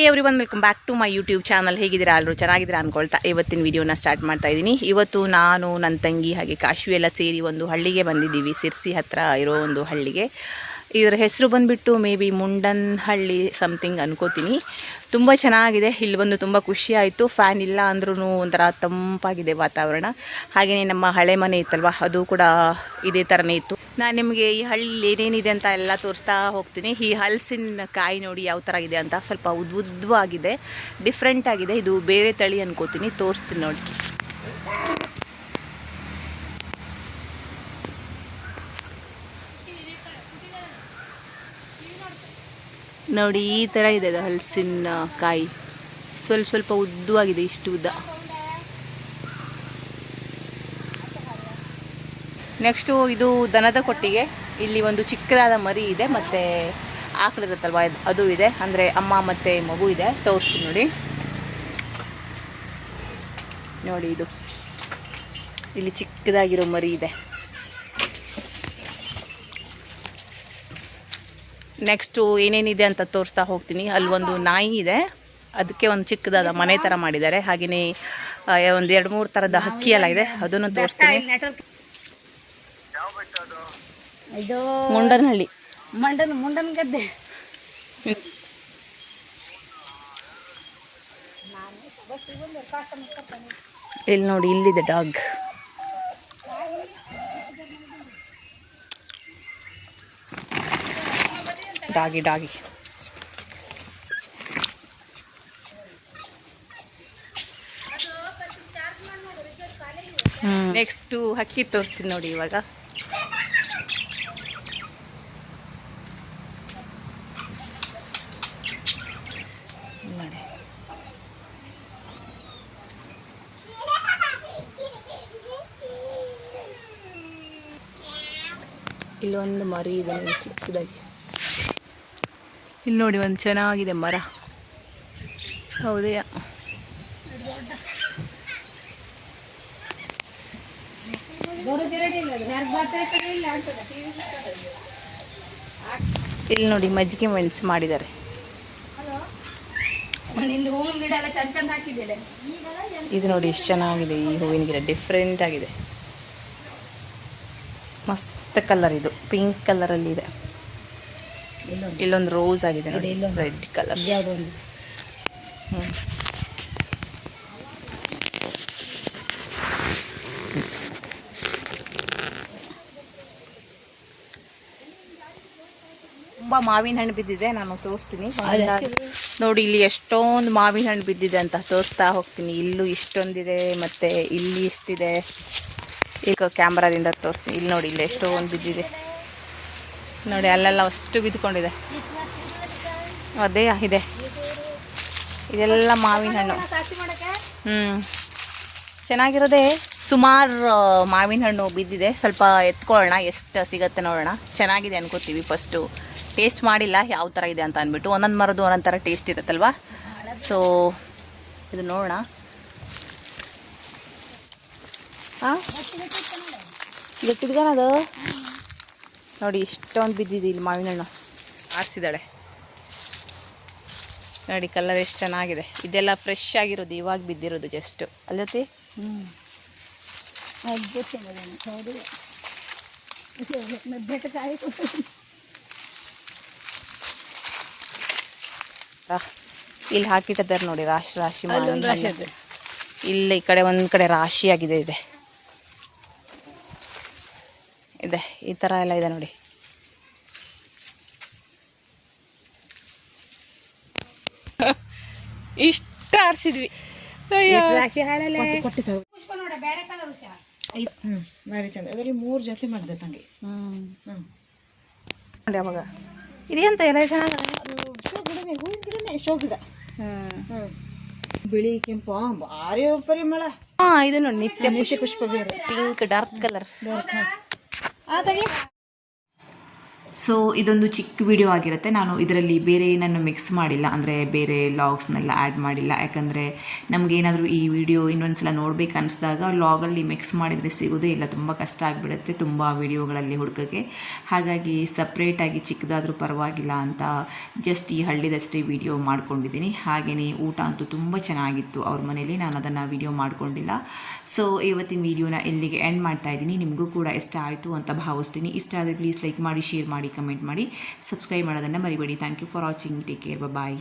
Everyone, welcome back to my YouTube channel. ಹೇಗಿದ್ದೀರಾ? ಎಲ್ಲರೂ ಚೆನ್ನಾಗಿದ್ದೀರಾ ಅನ್ಕೊಳ್ತಾ ಇವತ್ತಿನ ವಿಡಿಯೋನ ಸ್ಟಾರ್ಟ್ ಮಾಡ್ತಾ ಇದ್ದೀನಿ. ಇವತ್ತು ನಾನು, ನನ್ನ ತಂಗಿ ಹಾಗೆ ಕಾಶ್ವಿ ಎಲ್ಲ ಸೇರಿ ಒಂದು ಹಳ್ಳಿಗೆ ಬಂದಿದ್ದೀವಿ. ಸಿರ್ಸಿ ಹತ್ರ ಇರೋ ಒಂದು ಹಳ್ಳಿಗೆ. ಇದರ ಹೆಸರು ಬಂದುಬಿಟ್ಟು ಮೇ ಬಿ ಮುಂಡನ್ ಹಳ್ಳಿ ಸಮಥಿಂಗ್ ಅನ್ಕೋತೀನಿ. ತುಂಬ ಚೆನ್ನಾಗಿದೆ. ಇಲ್ಲಿ ಬಂದು ತುಂಬ ಖುಷಿ ಆಯಿತು. ಫ್ಯಾನ್ ಇಲ್ಲ ಅಂದ್ರೂ ಒಂಥರ ತಂಪಾಗಿದೆ ವಾತಾವರಣ. ಹಾಗೆಯೇ ನಮ್ಮ ಹಳೆ ಮನೆ ಇತ್ತಲ್ವ, ಅದು ಕೂಡ ಇದೇ ಥರನೇ ಇತ್ತು. ನಾನು ನಿಮಗೆ ಈ ಹಳ್ಳಿ ಏನೇನಿದೆ ಅಂತ ಎಲ್ಲ ತೋರಿಸ್ತಾ ಹೋಗ್ತೀನಿ. ಈ ಹಲಸಿನ ಕಾಯಿ ನೋಡಿ ಯಾವ ಥರ ಇದೆ ಅಂತ. ಸ್ವಲ್ಪ ಉದ್ದವಾಗಿದೆ, ಡಿಫ್ರೆಂಟ್ ಆಗಿದೆ. ಇದು ಬೇರೆ ತಳಿ ಅನ್ಕೋತೀನಿ. ತೋರಿಸ್ತೀನಿ ನೋಡಿ. ನೋಡಿ ಈ ಥರ ಇದೆ ಅದು ಹಲಸಿನ ಕಾಯಿ. ಸ್ವಲ್ಪ ಸ್ವಲ್ಪ ಉದ್ದವಾಗಿದೆ, ಇಷ್ಟು ಉದ್ದ. ನೆಕ್ಸ್ಟು ಇದು ದನದ ಕೊಟ್ಟಿಗೆ. ಇಲ್ಲಿ ಒಂದು ಚಿಕ್ಕದಾದ ಮರಿ ಇದೆ, ಮತ್ತು ಆಕಳಿರುತ್ತಲ್ವ ಅದು ಇದೆ. ಅಂದರೆ ಅಮ್ಮ ಮತ್ತು ಮಗು ಇದೆ. ತೋರಿಸ್ತೀನಿ ನೋಡಿ. ನೋಡಿ ಇದು ಇಲ್ಲಿ ಚಿಕ್ಕದಾಗಿರೋ ಮರಿ ಇದೆ. ನೆಕ್ಸ್ಟು ಏನೇನಿದೆ ಅಂತ ತೋರಿಸ್ತಾ ಹೋಗ್ತೀನಿ. ಅಲ್ಲಿ ಒಂದು ನಾಯಿ ಇದೆ, ಅದಕ್ಕೆ ಒಂದು ಚಿಕ್ಕದಾದ ಮನೆ ಥರ ಮಾಡಿದ್ದಾರೆ. ಹಾಗೆಯೇ ಒಂದು 2-3 ಥರದ ಹಕ್ಕಿ ಎಲ್ಲ ಇದೆ, ಅದನ್ನು ತೋರಿಸ್ತೀನಿ. ಇದು ಮುಂಡನಹಳ್ಳಿ, ಮುಂಡನ್ ಗದ್ದೆ. ಇಲ್ಲಿ ನೋಡಿ, ಇಲ್ಲಿದೆ ಡಾಗ್. ಡಾಗಿ ನೆಕ್ಸ್ಟು ಹಕ್ಕಿ ತೋರಿಸ್ತೀನಿ ನೋಡಿ. ಇವಾಗ ನೋಡಿ, ಇಲ್ಲೊಂದು ಮರಿ ಇದೆ ನೋಡಿ ಚಿಕ್ಕದಾಗಿ. ಇಲ್ಲಿ ನೋಡಿ ಒಂದು ಚೆನ್ನಾಗಿದೆ ಮರ. ಹೌದೇ, ಇಲ್ಲಿ ನೋಡಿ ಮಜ್ಜಿಗೆ ಮೆಣಸು ಮಾಡಿದ್ದಾರೆ. ಇದು ನೋಡಿ ಎಷ್ಟು ಚೆನ್ನಾಗಿದೆ. ಈ ಹೂವಿನ ಗಿಡ ಡಿಫ್ರೆಂಟ್ ಆಗಿದೆ, ಮಸ್ತ್ ಕಲರ್. ಇದು ಪಿಂಕ್ ಕಲರಲ್ಲಿ ಇದೆ. ಇಲ್ಲೊಂದು ರೋಸ್ ಆಗಿದೆ ನೋಡಿ, ರೆಡ್ ಕಲರ್. ತುಂಬ ಮಾವಿನ ಹಣ್ಣು ಬಿದ್ದಿದೆ, ನಾನು ತೋರಿಸ್ತೀನಿ ನೋಡಿ. ಇಲ್ಲಿ ಎಷ್ಟೊಂದು ಮಾವಿನ ಹಣ್ಣು ಬಿದ್ದಿದೆ ಅಂತ ತೋರಿಸ್ತಾ ಹೋಗ್ತೀನಿ. ಇಲ್ಲೂ ಇಷ್ಟೊಂದಿದೆ, ಮತ್ತು ಇಲ್ಲಿ ಇಷ್ಟಿದೆ. ಈಗ ಕ್ಯಾಮ್ರಾದಿಂದ ತೋರಿಸ್ತೀನಿ. ಇಲ್ಲಿ ನೋಡಿ, ಇಲ್ಲಿ ಎಷ್ಟೊಂದು ಬಿದ್ದಿದೆ ನೋಡಿ. ಅಲ್ಲೆಲ್ಲ ಅಷ್ಟು ಬಿದ್ದುಕೊಂಡಿದೆ. ಅದೇ ಇದೆ, ಇದೆಲ್ಲ ಮಾವಿನ ಹಣ್ಣು. ಚೆನ್ನಾಗಿರೋದೆ. ಸುಮಾರು ಮಾವಿನ ಹಣ್ಣು ಬಿದ್ದಿದೆ. ಸ್ವಲ್ಪ ಎತ್ಕೊಳ್ಳೋಣ, ಎಷ್ಟು ಸಿಗತ್ತೆ ನೋಡೋಣ. ಚೆನ್ನಾಗಿದೆ ಅನ್ಕೋತೀವಿ. ಫಸ್ಟು ಟೇಸ್ಟ್ ಮಾಡಿಲ್ಲ ಯಾವ ಥರ ಇದೆ ಅಂತ ಅಂದ್ಬಿಟ್ಟು. ಒಂದೊಂದು ಮರದ್ದು ಒಂದೊಂದು ಥರ ಟೇಸ್ಟ್ ಇರುತ್ತಲ್ವ. ಸೊ ಇದು ನೋಡೋಣ. ಹಾಂ, ಗಟ್ಟಿದ್ಗನದು ನೋಡಿ, ಇಷ್ಟೊಂದು ಬಿದ್ದಿದೆ ಇಲ್ಲಿ ಮಾವಿನ ಹಣ್ಣು. ಆರಿಸಿದಾಳೆ ನೋಡಿ, ಕಲರ್ ಎಷ್ಟು ಚೆನ್ನಾಗಿದೆ. ಇದೆಲ್ಲ ಫ್ರೆಶ್ ಆಗಿರೋದು, ಇವಾಗ ಬಿದ್ದಿರೋದು ಜಸ್ಟ್. ಅಲ್ಲತಿ ಇಲ್ಲಿ ಹಾಕಿಟ್ಟಿದ್ದಾರೆ ನೋಡಿ, ರಾಶಿ ರಾಶಿ. ಇಲ್ಲ, ಈ ಕಡೆ ಒಂದು ಕಡೆ ರಾಶಿಯಾಗಿದೆ ಇದೆ ಇದೆ ಈ ಥರ ಎಲ್ಲ ಇದೆ ನೋಡಿ. ಇಷ್ಟ ಆರಿಸಿದ್ವಿ. ಭಾರಿ ಚಂದ. ಅದರಲ್ಲಿ 3 ಜೊತೆ ಮಾಡಿದೆ ತಂಗಿ. ನೋಡಿ ಅವಾಗ ಇದೆಂತ ಎಲ್ಲ ಚೆನ್ನಾಗಿದೆ. ಶೋ ಗಿಡನೇ, ಹೂವಿನ ಗಿಡನೇ, ಶೋ ಗಿಡ. ಬಿಳಿ ಕೆಂಪು ಭಾರಿ ಪರಿಮಳ. ಇದು ನೋಡಿ, ನಿತ್ಯ ಪುಷ್ಪ ಬೇರೆ, ಪಿಂಕ್ ಡಾರ್ಕ್ ಕಲರ್. ಸೊ ಇದೊಂದು ಚಿಕ್ಕ ವಿಡಿಯೋ ಆಗಿರುತ್ತೆ. ನಾನು ಇದರಲ್ಲಿ ಬೇರೆ ಏನನ್ನು ಮಿಕ್ಸ್ ಮಾಡಿಲ್ಲ, ಅಂದರೆ ಬೇರೆ ಲಾಗ್ಸ್ನೆಲ್ಲ ಆ್ಯಡ್ ಮಾಡಿಲ್ಲ. ಯಾಕಂದರೆ ನಮಗೇನಾದರೂ ಈ ವಿಡಿಯೋ ಇನ್ನೊಂದು ಸಲ ನೋಡಬೇಕು ಅನಿಸಿದಾಗ ಲಾಗಲ್ಲಿ ಮಿಕ್ಸ್ ಮಾಡಿದರೆ ಸಿಗೋದೇ ಇಲ್ಲ, ತುಂಬ ಕಷ್ಟ ಆಗಿಬಿಡುತ್ತೆ ತುಂಬ ವಿಡಿಯೋಗಳಲ್ಲಿ ಹುಡುಕೋಕ್ಕೆ. ಹಾಗಾಗಿ ಸಪ್ರೇಟಾಗಿ ಚಿಕ್ಕದಾದರೂ ಪರವಾಗಿಲ್ಲ ಅಂತ ಜಸ್ಟ್ ಈ ಹಳ್ಳಿದಷ್ಟೇ ವಿಡಿಯೋ ಮಾಡ್ಕೊಂಡಿದ್ದೀನಿ. ಹಾಗೆಯೇ ಊಟ ಅಂತೂ ತುಂಬ ಚೆನ್ನಾಗಿತ್ತು ಅವ್ರ ಮನೇಲಿ, ನಾನು ಅದನ್ನು ವಿಡಿಯೋ ಮಾಡ್ಕೊಂಡಿಲ್ಲ. ಸೊ ಇವತ್ತಿನ ವಿಡಿಯೋನ ಇಲ್ಲಿಗೆ ಎಂಡ್ ಮಾಡ್ತಾ ಇದ್ದೀನಿ. ನಿಮಗೂ ಕೂಡ ಇಷ್ಟ ಆಯಿತು ಅಂತ ಭಾವಿಸ್ತೀನಿ. ಇಷ್ಟ ಆದರೆ ಪ್ಲೀಸ್ ಲೈಕ್ ಮಾಡಿ, ಶೇರ್ ಮಾಡಿ, ಕಮೆಂಟ್ ಮಾಡಿ, ಸಬ್ಸ್ಕ್ರೈಬ್ ಮಾಡೋದನ್ನು ಮರಿಬೇಡಿ. Thank you for watching. Take care. Bye.